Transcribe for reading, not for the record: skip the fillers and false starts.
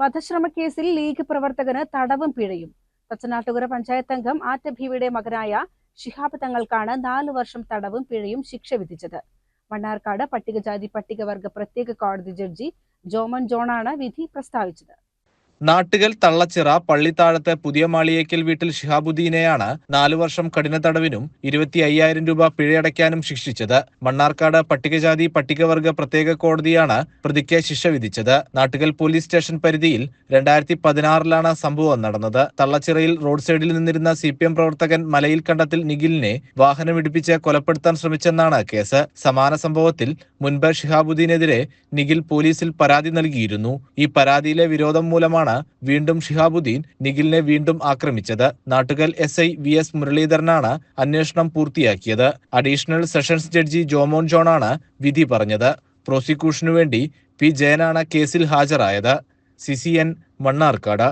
വധശ്രമക്കേസിൽ league പ്രവർത്തകന് തടവും പിഴയും. തച്ചനാട്ടുകര പഞ്ചായത്ത് അംഗം ആറ്റഭീവിയുടെ മകനായ ശിഹാബ് തങ്ങൾക്കാണ് 4 വർഷം തടവും പിഴയും ശിക്ഷ വിധിച്ചത്. മണ്ണാർക്കാട് പട്ടികജാതി പട്ടികവർഗ പ്രത്യേക കോടതി ജഡ്ജി ജോമൻ ജോണാണ് വിധി പ്രസ്താവിച്ചത്. നാട്ടുകൽ തള്ളച്ചിറ പള്ളിത്താഴത്ത് പുതിയ മാളിയേക്കൽ വീട്ടിൽ ഷിഹാബുദ്ദീനെയാണ് 4 വർഷം കഠിന തടവിനും 25,000 രൂപ പിഴയടയ്ക്കാനും ശിക്ഷിച്ചത്. മണ്ണാർക്കാട് പട്ടികജാതി പട്ടികവർഗ പ്രത്യേക കോടതിയാണ് പ്രതിക്ക് ശിക്ഷ വിധിച്ചത്. നാട്ടുകൽ പോലീസ് സ്റ്റേഷൻ പരിധിയിൽ 2016ലാണ് സംഭവം നടന്നത്. തള്ളച്ചിറയിൽ റോഡ് സൈഡിൽ നിന്നിരുന്ന CPM പ്രവർത്തകൻ മലയിൽ കണ്ടത്തിൽ നിഖിലിനെ വാഹനമിടിപ്പിച്ച് കൊലപ്പെടുത്താൻ ശ്രമിച്ചെന്നാണ് കേസ്. സമാന സംഭവത്തിൽ മുൻപ് ഷിഹാബുദ്ദീനെതിരെ നിഖിൽ പോലീസിൽ പരാതി നൽകിയിരുന്നു. ഈ പരാതിയിലെ വിരോധം മൂലമാണ് വീണ്ടും ഷിഹാബുദ്ദീൻ നിഖിലിനെ വീണ്ടും ആക്രമിച്ചത്. നാട്ടുകൽ SI VS മുരളീധരനാണ് അന്വേഷണം പൂർത്തിയാക്കിയത്. അഡീഷണൽ സെഷൻസ് ജഡ്ജി ജോമോൻ ജോണാണ് വിധി പറഞ്ഞത്. പ്രോസിക്യൂഷനു വേണ്ടി P. ജയനാണ് കേസിൽ ഹാജരായത്. CCN മണ്ണാർക്കാട്.